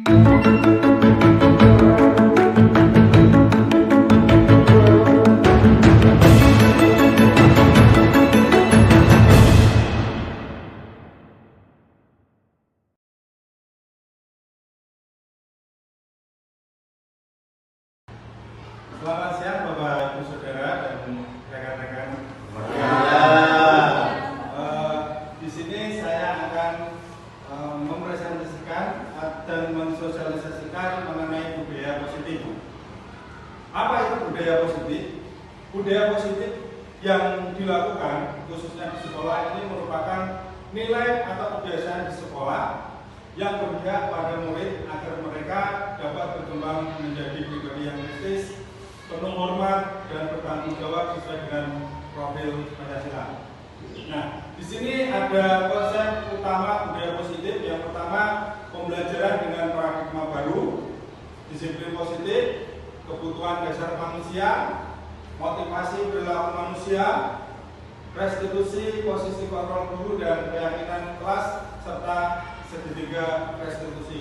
Selamat siang Bapak Ibu Saudara dan rekan-rekan. Di sini saya akan mempresentasikan dan mensosialisasikan mengenai budaya positif. Apa itu budaya positif? Budaya positif yang dilakukan khususnya di sekolah ini merupakan nilai atau kebiasaan di sekolah yang berpihak pada murid agar mereka dapat berkembang menjadi pribadi yang kritis, penuh hormat dan bertanggung jawab sesuai dengan profil Pancasila. Nah, di sini ada konsep utama budaya positif. Yang pertama, pembelajaran dengan paradigma baru, disiplin positif, kebutuhan dasar manusia, motivasi perilaku manusia, restitusi posisi kontrol guru dan keyakinan kelas, serta segitiga restitusi.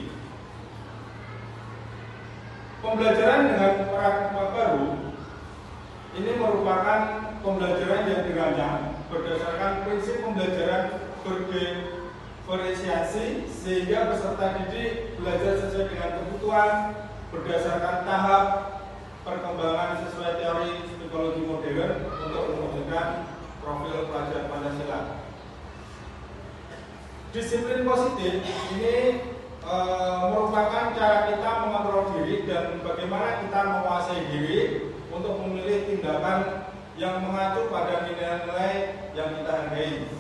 Pembelajaran dengan paradigma baru ini merupakan pembelajaran yang dirancang berdasarkan prinsip pembelajaran berdiferensiasi sehingga peserta didik belajar sesuai dengan kebutuhan berdasarkan tahap perkembangan sesuai teori psikologi modern untuk mewujudkan profil pelajar Pancasila. Disiplin positif ini merupakan cara kita mengontrol diri dan bagaimana kita menguasai diri untuk memilih tindakan yang mengacu pada nilai-nilai yang kita hargai.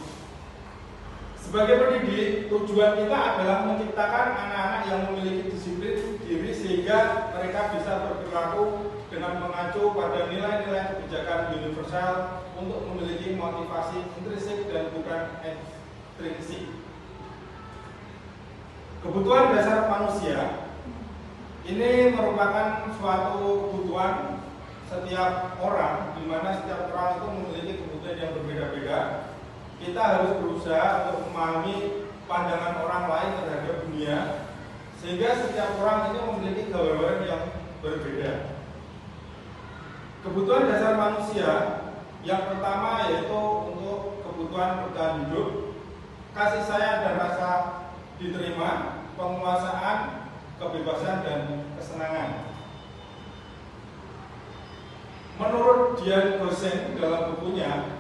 Sebagai pendidik, tujuan kita adalah menciptakan anak-anak yang memiliki disiplin diri sehingga mereka bisa berperilaku dengan mengacu pada nilai-nilai kebijakan universal untuk memiliki motivasi intrinsik dan bukan ekstrinsik. Kebutuhan dasar manusia ini merupakan suatu kebutuhan setiap orang, di mana setiap orang itu memiliki kebutuhan yang berbeda-beda. Kita harus berusaha untuk memahami pandangan orang lain terhadap dunia, sehingga setiap orang ini memiliki gambaran yang berbeda. Kebutuhan dasar manusia yang pertama yaitu untuk kebutuhan bertahan hidup, kasih sayang dan rasa diterima, penguasaan, kebebasan, dan kesenangan. Menurut Dian Goseng dalam bukunya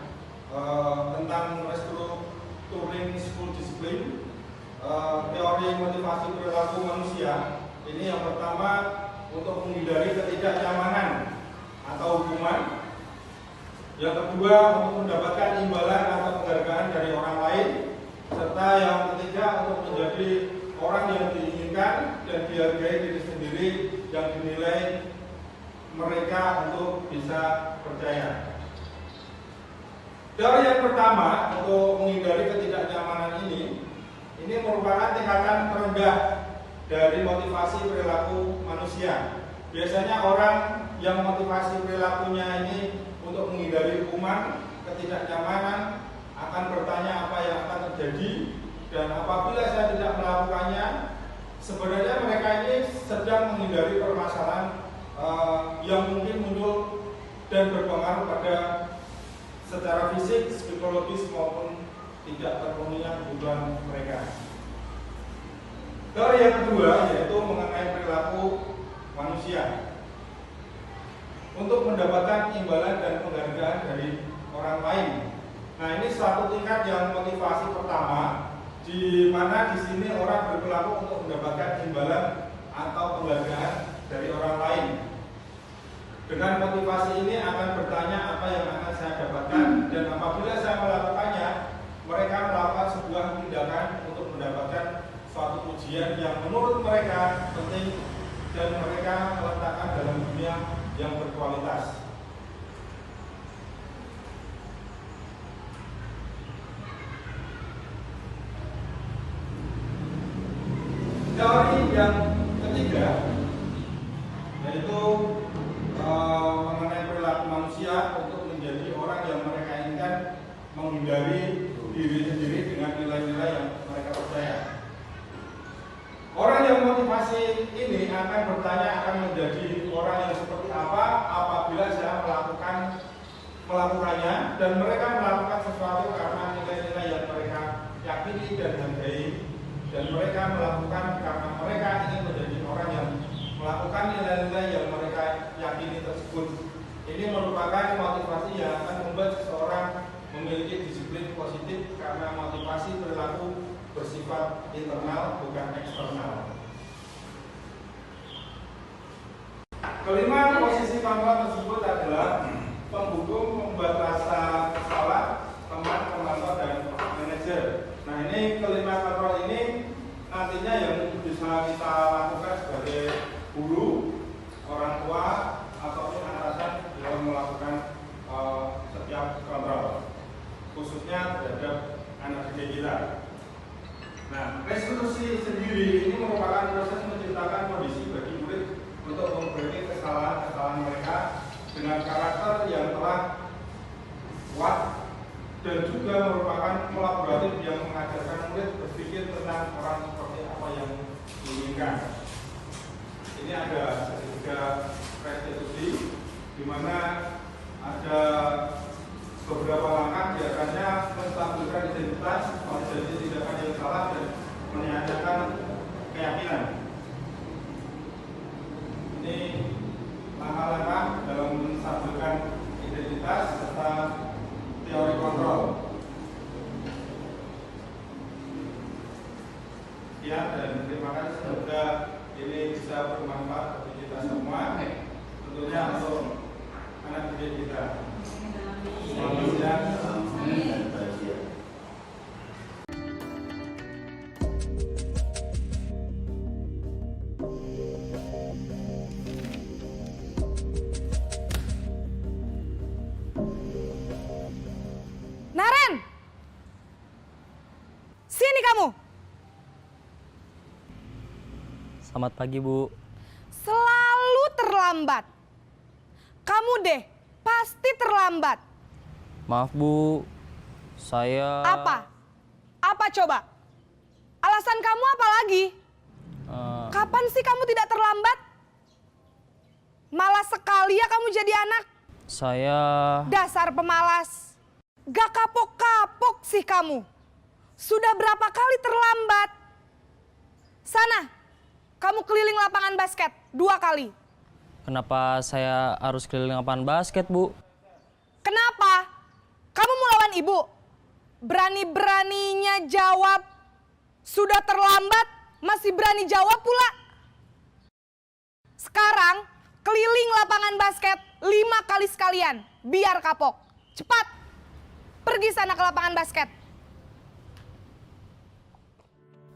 tentang Restructuring School Discipline, teori motivasi perilaku manusia, ini yang pertama untuk menghindari ketidaknyamanan atau hukuman. Yang kedua untuk mendapatkan imbalan atau penghargaan dari orang lain. Serta yang ketiga untuk menjadi orang yang diinginkan dan dihargai diri sendiri yang dinilai mereka untuk bisa percaya. Teori yang pertama untuk menghindari ketidaknyamanan ini merupakan tingkatan terendah dari motivasi perilaku manusia. Biasanya orang yang motivasi perilakunya ini untuk menghindari hukuman, ketidaknyamanan, akan bertanya apa yang akan terjadi, dan apabila saya tidak melakukannya, sebenarnya mereka ini sedang menghindari permasalahan yang mungkin muncul dan berpengaruh pada secara fisik, psikologis maupun tidak terpenuhinya kebutuhan mereka. Teori yang kedua yaitu mengenai perilaku manusia untuk mendapatkan imbalan dan penghargaan dari orang lain. Nah, ini suatu tingkat yang motivasi pertama, di mana di sini orang berperilaku untuk mendapatkan imbalan atau penghargaan dari orang lain. Dengan motivasi ini akan bertanya apa yang akan saya dapatkan, dan apabila saya melakukannya, mereka melakukan sebuah tindakan untuk mendapatkan suatu pujian yang menurut mereka penting dan mereka meletakkan dalam dunia yang berkualitas. Teori yang ketiga yaitu mengenai perilaku manusia untuk menjadi orang yang mereka inginkan menghindari diri sendiri dengan nilai-nilai yang mereka percaya. Orang yang motivasi motivasi ini akan bertanya akan menjadi orang yang seperti apa apabila saya melakukannya dan mereka melakukan sesuatu karena nilai-nilai yang mereka yakini dan hargai, dan mereka melakukan karena mereka ingin menjadi orang yang melakukan nilai-nilai yang mereka yakini tersebut. Ini merupakan motivasi yang akan membuat seseorang memiliki disiplin positif karena motivasi perilaku bersifat internal bukan eksternal. Kelima, posisi kontrol tersebut adalah penghukum, membuat rasa bersalah teman, pemantau, dan manajer. Nah, ini kelima kontrol ini nantinya yang bisa kita lakukan sebagai guru, orang tua, ataupun atasan dalam melakukan setiap kontrol, khususnya terhadap anak didik kita. Nah, restitusi sendiri ini merupakan proses menciptakan kondisi bagi murid untuk memperbaiki kesalahan-kesalahan mereka dengan karakter yang telah kuat dan juga merupakan kolaboratif yang mengajarkan murid berpikir tentang orang seperti apa yang diinginkan. Ini ada tiga restitusi di mana ada beberapa langkah, biasanya menstabilkan identitas, menjadi tindakan yang salah dan menyanyikan keyakinan. Ini langkah-langkah dalam menstabilkan identitas serta teori kontrol. Ya, dan terima kasih, semoga ini bisa bermanfaat bagi kita semua, tentunya untuk anak didik kita. Naren! Sini kamu! Selamat pagi, Bu. Selalu terlambat. Kamu deh, pasti terlambat. Maaf, Bu. Saya... Apa? Apa coba? Alasan kamu apa lagi? Kapan sih kamu tidak terlambat? Malas sekali ya kamu jadi anak. Saya... Dasar pemalas. Gak kapok-kapok sih kamu. Sudah berapa kali terlambat? Sana, kamu keliling lapangan basket 2 kali. Kenapa saya harus keliling lapangan basket, Bu? Kenapa? Kamu mau lawan ibu? Berani-beraninya jawab. Sudah terlambat, masih berani jawab pula. Sekarang, keliling lapangan basket 5 kali sekalian. Biar kapok. Cepat, pergi sana ke lapangan basket.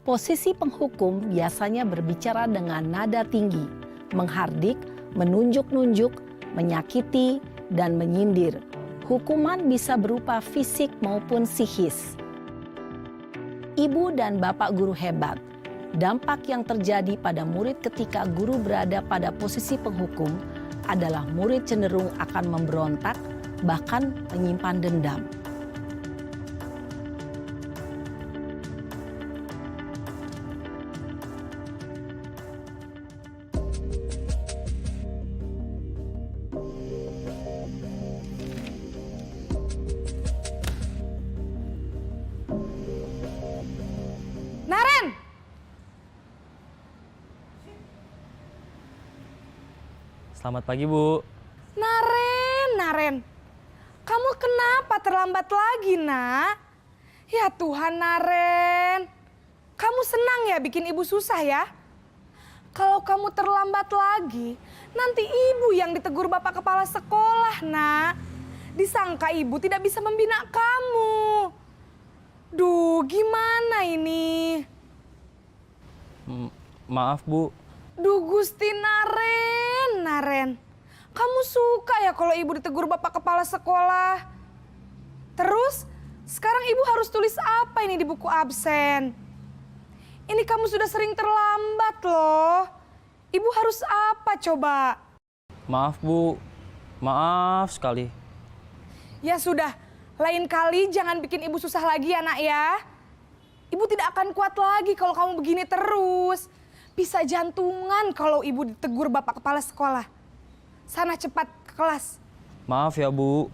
Posisi penghukum biasanya berbicara dengan nada tinggi, menghardik, menunjuk-nunjuk, menyakiti, dan menyindir. Hukuman bisa berupa fisik maupun psikis. Ibu dan bapak guru hebat. Dampak yang terjadi pada murid ketika guru berada pada posisi penghukum adalah murid cenderung akan memberontak, bahkan menyimpan dendam. Naren! Selamat pagi, Bu. Naren. Kamu kenapa terlambat lagi, nak? Ya Tuhan, Naren. Kamu senang ya bikin ibu susah ya? Kalau kamu terlambat lagi, nanti ibu yang ditegur bapak kepala sekolah, nak. Disangka ibu tidak bisa membina kamu. Duh, gimana ini? Maaf, Bu. Duh, Gusti Naren. Kamu suka ya kalau ibu ditegur bapak kepala sekolah? Terus, sekarang ibu harus tulis apa ini di buku absen? Ini kamu sudah sering terlambat loh. Ibu harus apa coba? Maaf, Bu. Maaf sekali. Ya sudah, lain kali jangan bikin ibu susah lagi ya, nak ya. Ibu tidak akan kuat lagi kalau kamu begini terus. Bisa jantungan kalau ibu ditegur bapak kepala sekolah. Sana cepat ke kelas. Maaf ya Bu,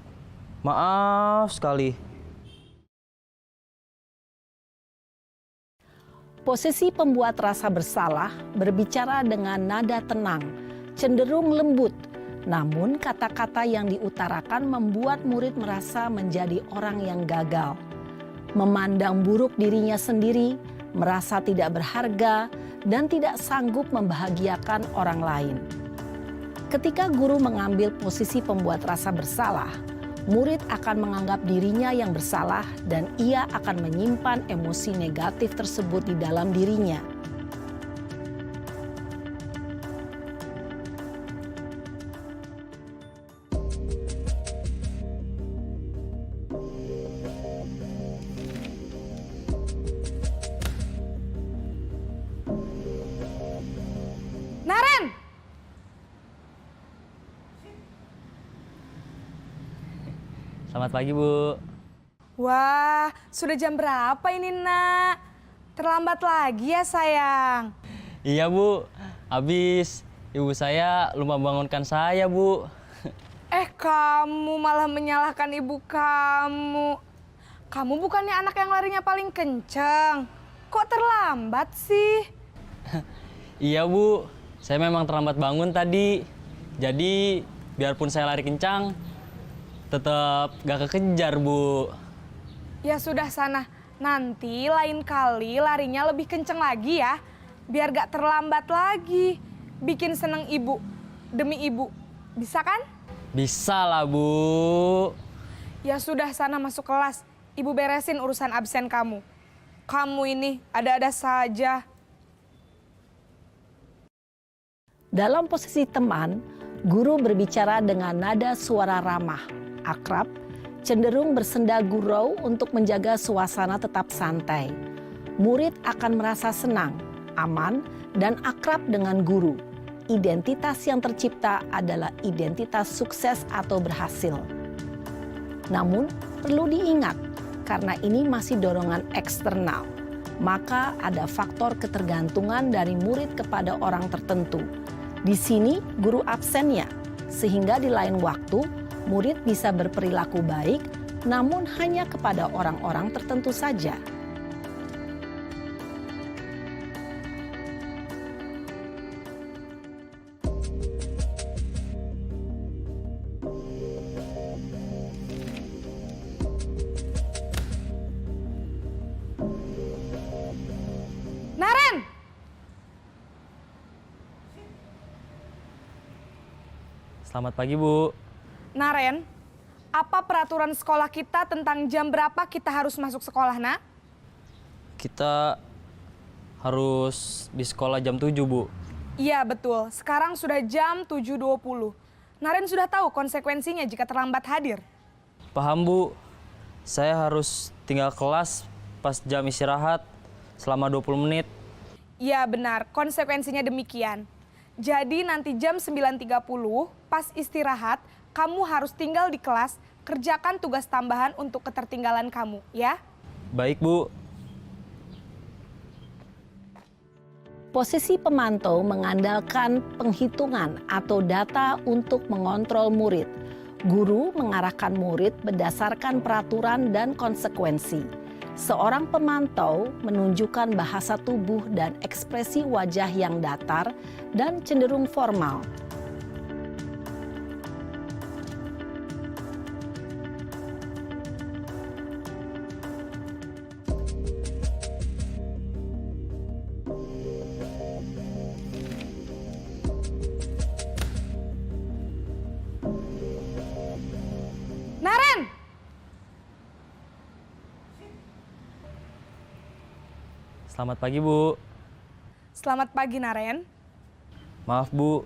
maaf sekali. Posisi pembuat rasa bersalah berbicara dengan nada tenang, cenderung lembut. Namun kata-kata yang diutarakan membuat murid merasa menjadi orang yang gagal. Memandang buruk dirinya sendiri, merasa tidak berharga, dan tidak sanggup membahagiakan orang lain. Ketika guru mengambil posisi pembuat rasa bersalah, murid akan menganggap dirinya yang bersalah dan ia akan menyimpan emosi negatif tersebut di dalam dirinya. Naren! Selamat pagi Bu. Wah, sudah jam berapa ini, Nak? Terlambat lagi ya, sayang. Iya Bu, habis ibu saya lupa bangunkan saya Bu. Kamu malah menyalahkan ibu kamu. Kamu bukannya anak yang larinya paling kenceng. Kok terlambat sih? Iya Bu, saya memang terlambat bangun tadi. Jadi biarpun saya lari kencang, tetap gak kekejar Bu. Ya sudah sana, nanti lain kali larinya lebih kenceng lagi ya. Biar gak terlambat lagi. Bikin seneng ibu, demi ibu. Bisa kan? Bisa lah Bu. Ya sudah sana masuk kelas. Ibu beresin urusan absen kamu. Kamu ini ada-ada saja. Dalam posisi teman, guru berbicara dengan nada suara ramah, akrab, cenderung bersenda gurau untuk menjaga suasana tetap santai. Murid akan merasa senang, aman, dan akrab dengan guru. Identitas yang tercipta adalah identitas sukses atau berhasil. Namun, perlu diingat, karena ini masih dorongan eksternal, maka ada faktor ketergantungan dari murid kepada orang tertentu. Di sini guru absennya, sehingga di lain waktu murid bisa berperilaku baik, namun hanya kepada orang-orang tertentu saja. Naren! Selamat pagi Bu. Naren, apa peraturan sekolah kita tentang jam berapa kita harus masuk sekolah, Nak? Kita harus di sekolah jam 7 Bu. Iya, betul. Sekarang sudah jam 7.20. Naren sudah tahu konsekuensinya jika terlambat hadir. Paham Bu. Saya harus tinggal kelas pas jam istirahat selama 20 menit. Iya, benar. Konsekuensinya demikian. Jadi nanti jam 9.30 pas istirahat, kamu harus tinggal di kelas, kerjakan tugas tambahan untuk ketertinggalan kamu, ya? Baik Bu. Posisi pemantau mengandalkan penghitungan atau data untuk mengontrol murid. Guru mengarahkan murid berdasarkan peraturan dan konsekuensi. Seorang pemantau menunjukkan bahasa tubuh dan ekspresi wajah yang datar dan cenderung formal. Naren! Selamat pagi Bu. Selamat pagi, Naren. Maaf Bu,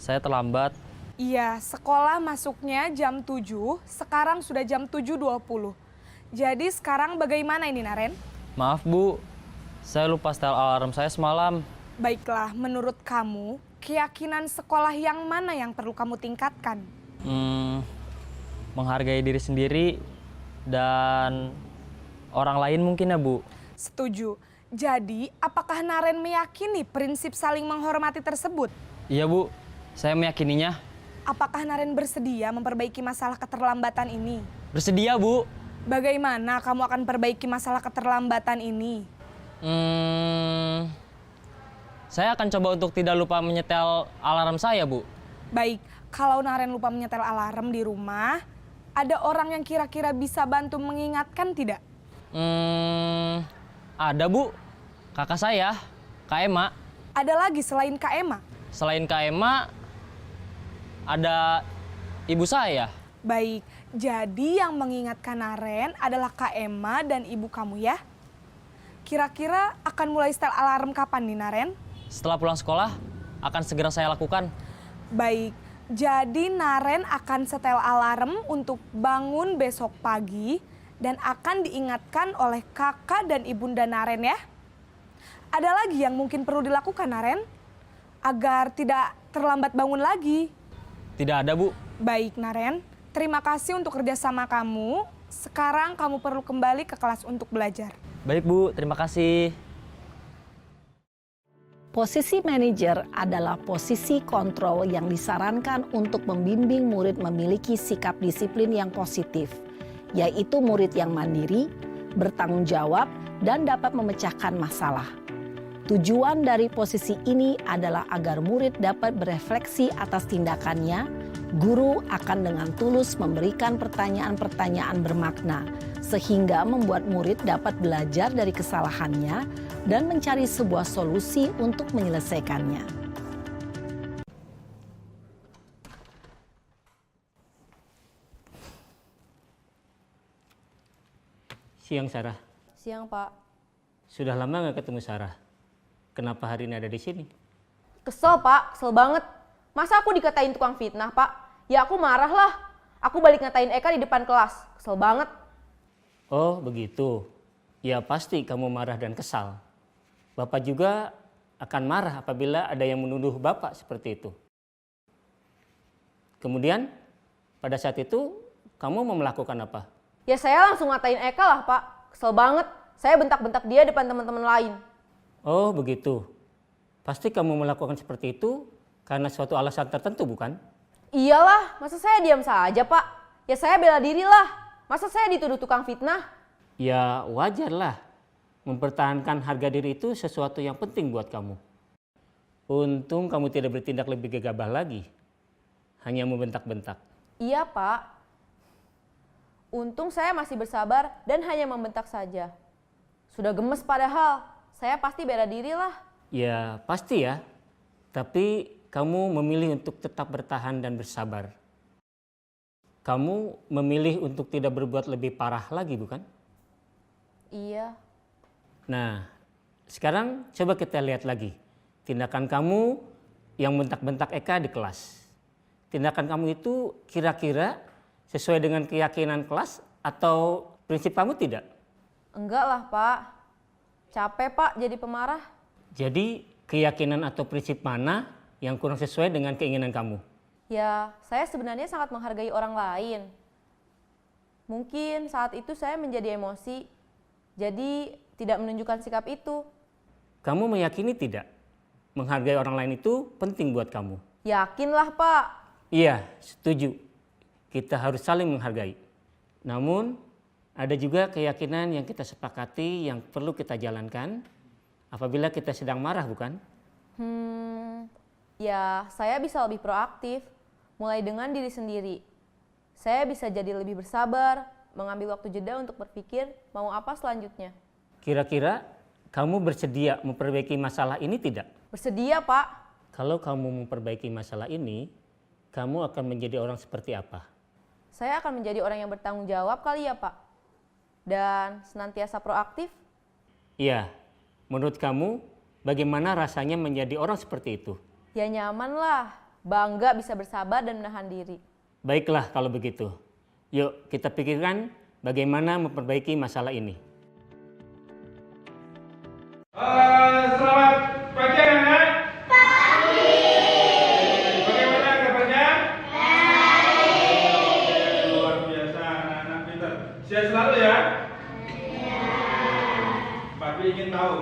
saya terlambat. Iya, sekolah masuknya jam 7, sekarang sudah jam 7.20. Jadi sekarang bagaimana ini, Naren? Maaf Bu, saya lupa setel alarm saya semalam. Baiklah, menurut kamu, keyakinan sekolah yang mana yang perlu kamu tingkatkan? Menghargai diri sendiri dan orang lain mungkin ya Bu. Setuju. Jadi, apakah Naren meyakini prinsip saling menghormati tersebut? Iya Bu, saya meyakininya. Apakah Naren bersedia memperbaiki masalah keterlambatan ini? Bersedia Bu. Bagaimana kamu akan perbaiki masalah keterlambatan ini? Saya akan coba untuk tidak lupa menyetel alarm saya Bu. Baik, kalau Naren lupa menyetel alarm di rumah, ada orang yang kira-kira bisa bantu mengingatkan tidak? Ada Bu, kakak saya, Kak Ema. Ada lagi selain Kak Ema? Selain Kak Ema, ada ibu saya. Baik, jadi yang mengingatkan Naren adalah Kak Ema dan ibu kamu ya? Kira-kira akan mulai setel alarm kapan nih Naren? Setelah pulang sekolah, akan segera saya lakukan. Baik, jadi Naren akan setel alarm untuk bangun besok pagi dan akan diingatkan oleh kakak dan ibunda Naren ya. Ada lagi yang mungkin perlu dilakukan Naren? Agar tidak terlambat bangun lagi. Tidak ada Bu. Baik Naren, terima kasih untuk kerjasama kamu. Sekarang kamu perlu kembali ke kelas untuk belajar. Baik Bu, terima kasih. Posisi manajer adalah posisi kontrol yang disarankan untuk membimbing murid memiliki sikap disiplin yang positif, yaitu murid yang mandiri, bertanggung jawab, dan dapat memecahkan masalah. Tujuan dari posisi ini adalah agar murid dapat berefleksi atas tindakannya. Guru akan dengan tulus memberikan pertanyaan-pertanyaan bermakna, sehingga membuat murid dapat belajar dari kesalahannya dan mencari sebuah solusi untuk menyelesaikannya. Siang Sarah. Siang Pak. Sudah lama nggak ketemu Sarah. Kenapa hari ini ada di sini? Kesel Pak, kesel banget. Masa aku dikatain tukang fitnah Pak? Ya aku marah lah. Aku balik ngatain Eka di depan kelas. Kesel banget. Oh begitu. Ya pasti kamu marah dan kesal. Bapak juga akan marah apabila ada yang menuduh Bapak seperti itu. Kemudian pada saat itu kamu mau melakukan apa? Ya saya langsung ngatain Eka lah Pak. Kesel banget. Saya bentak-bentak dia depan teman-teman lain. Oh begitu. Pasti kamu melakukan seperti itu karena suatu alasan tertentu bukan? Iyalah, masa saya diam saja Pak? Ya saya bela diri lah. Masa saya dituduh tukang fitnah? Ya wajarlah. Mempertahankan harga diri itu sesuatu yang penting buat kamu. Untung kamu tidak bertindak lebih gegabah lagi. Hanya membentak-bentak. Iya Pak. Untung saya masih bersabar dan hanya membentak saja. Sudah gemes padahal. Saya pasti bela diri lah. Ya pasti ya. Tapi kamu memilih untuk tetap bertahan dan bersabar. Kamu memilih untuk tidak berbuat lebih parah lagi bukan? Iya. Nah, sekarang coba kita lihat lagi. Tindakan kamu yang bentak-bentak Eka di kelas. Tindakan kamu itu kira-kira sesuai dengan keyakinan kelas atau prinsip kamu tidak? Enggak lah Pak. Capek Pak jadi pemarah. Jadi keyakinan atau prinsip mana yang kurang sesuai dengan keinginan kamu? Ya, saya sebenarnya sangat menghargai orang lain. Mungkin saat itu saya menjadi emosi, jadi tidak menunjukkan sikap itu. Kamu meyakini tidak? Menghargai orang lain itu penting buat kamu. Yakinlah Pak. Iya, setuju. Kita harus saling menghargai. Namun, ada juga keyakinan yang kita sepakati yang perlu kita jalankan apabila kita sedang marah, bukan? Ya saya bisa lebih proaktif, mulai dengan diri sendiri. Saya bisa jadi lebih bersabar, mengambil waktu jeda untuk berpikir mau apa selanjutnya. Kira-kira kamu bersedia memperbaiki masalah ini tidak? Bersedia Pak. Kalau kamu memperbaiki masalah ini, kamu akan menjadi orang seperti apa? Saya akan menjadi orang yang bertanggung jawab kali ya Pak. Dan senantiasa proaktif. Iya, menurut kamu bagaimana rasanya menjadi orang seperti itu? Ya nyaman lah, bangga bisa bersabar dan menahan diri. Baiklah kalau begitu. Yuk kita pikirkan bagaimana memperbaiki masalah ini. Selamat pagi anak-anak. Pagi. Bagaimana kabarnya? Baik. Luar biasa anak-anak pintar. Sehat selalu ya. Papi ingin tahu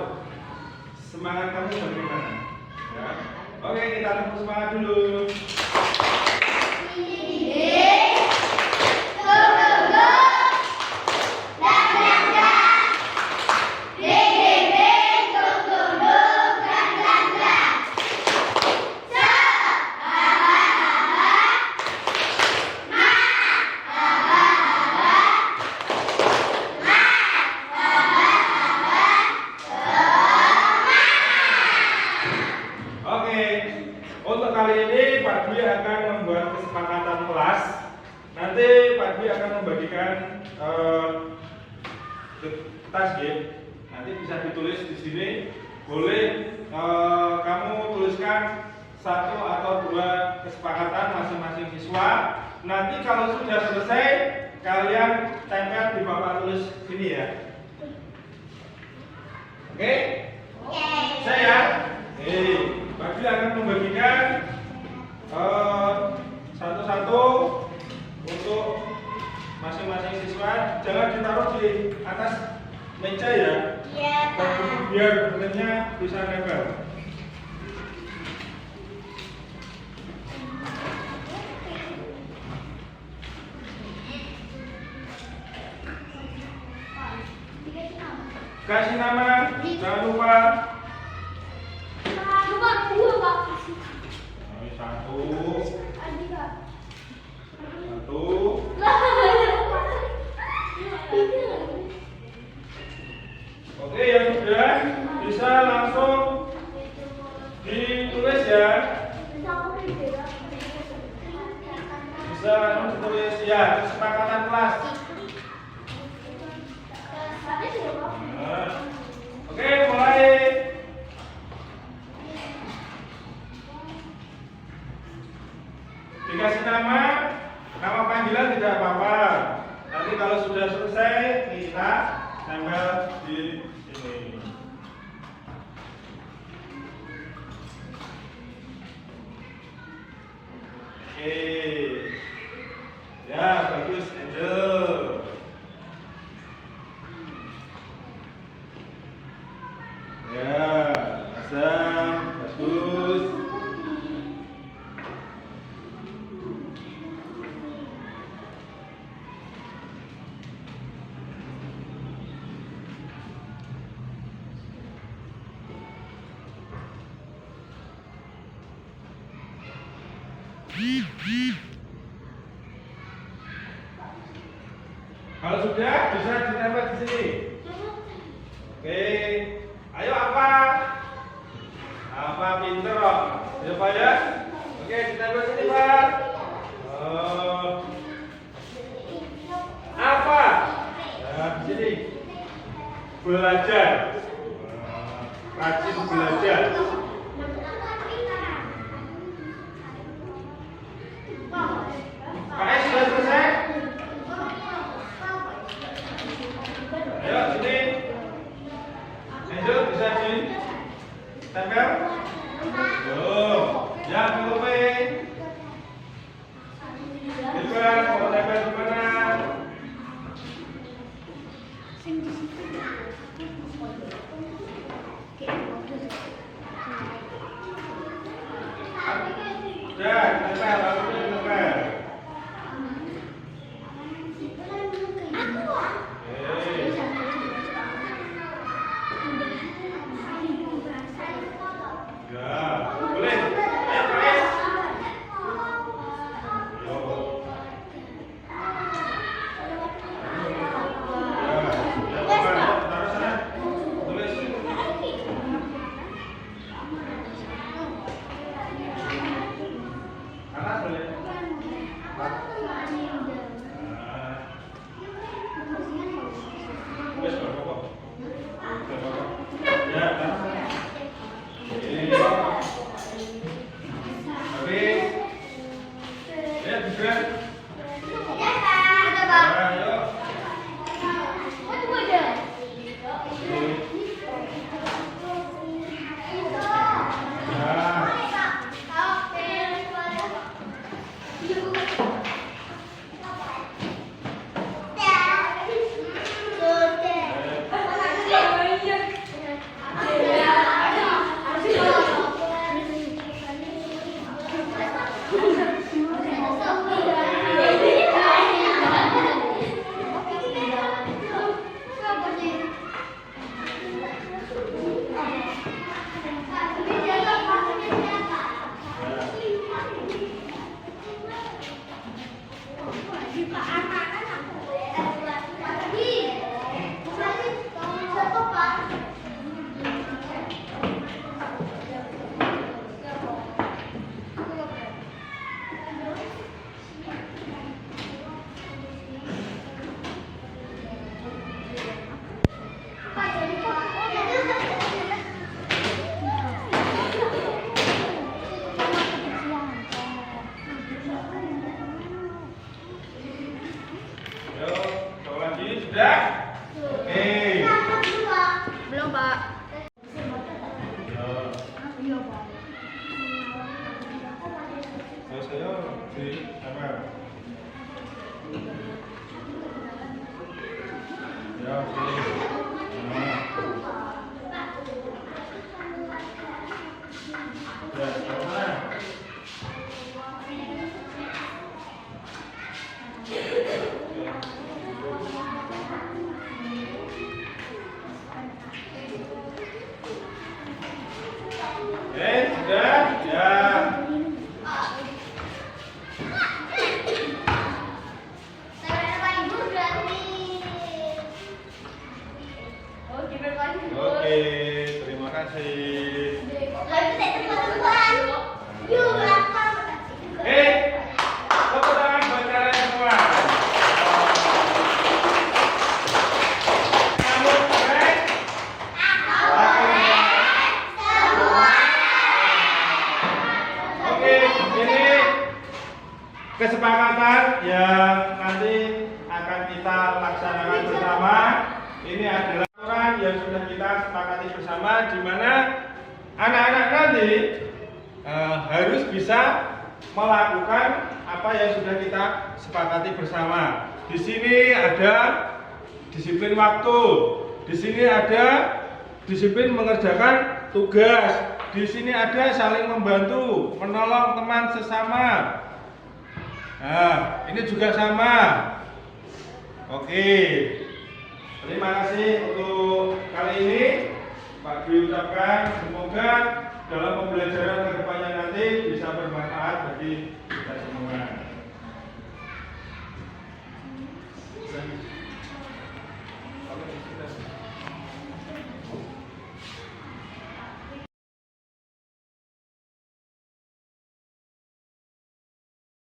Ya. Oke, kita tepuk semangat dulu. Oke, untuk kali ini Pak Dwi akan membuat kesepakatan kelas. Nanti Pak Dwi akan membagikan tas game. Nanti bisa ditulis di sini. Boleh kamu tuliskan 1 atau 2 kesepakatan masing-masing siswa. Nanti kalau sudah selesai, kalian tempel di papan tulis sini ya. Oke? Saya. Pak Dwi akan membagikan satu-satu untuk masing-masing siswa. Jangan ditaruh di atas meja ya. Iya, Pak. Biar bentuknya bisa nempel. Kasih nama, jangan lupa. Oke, yang sudah bisa langsung ditulis ya. Bisa langsung ditulis ya, kesepakatan kelas. Oke, mulai. Dikasih nama panggilan tidak apa-apa. Nanti kalau sudah selesai, kita tempel di sini. Oke, ya bagus Angel. Ya, Asam, bagus. Kalau sudah bisa ditempel di sini. Oke, ayo apa? Apa pinter kok? Ya Pak ya? Oke, ditempel sini Pak. Apa? Nah, di sini. Belajar. Rajin belajar. Pak sudah selesai? Ayo sini. Angel bisa ditempel? Belum. Ya, belum. Irfan, mau tempel di mana? Ya, tempel, langsung ditempel. Ya, Ya, sama. Sudah? Ya. Oke, terima kasih. Tepuk tangan buat kalian semua. Kamu keren? Oke, ini kesepakatan yang nanti akan kita laksanakan bersama. Ini adalah aturan yang sudah kita sepakati bersama, di mana anak-anak nanti harus bisa melakukan apa yang sudah kita sepakati bersama. Di sini ada disiplin waktu, di sini ada disiplin mengerjakan tugas, di sini ada saling membantu, menolong teman sesama. Nah, ini juga sama. Oke, terima kasih untuk kali ini. Pak Dwi ucapkan semoga dalam pembelajaran kedepannya nanti bisa bermanfaat bagi kita semua.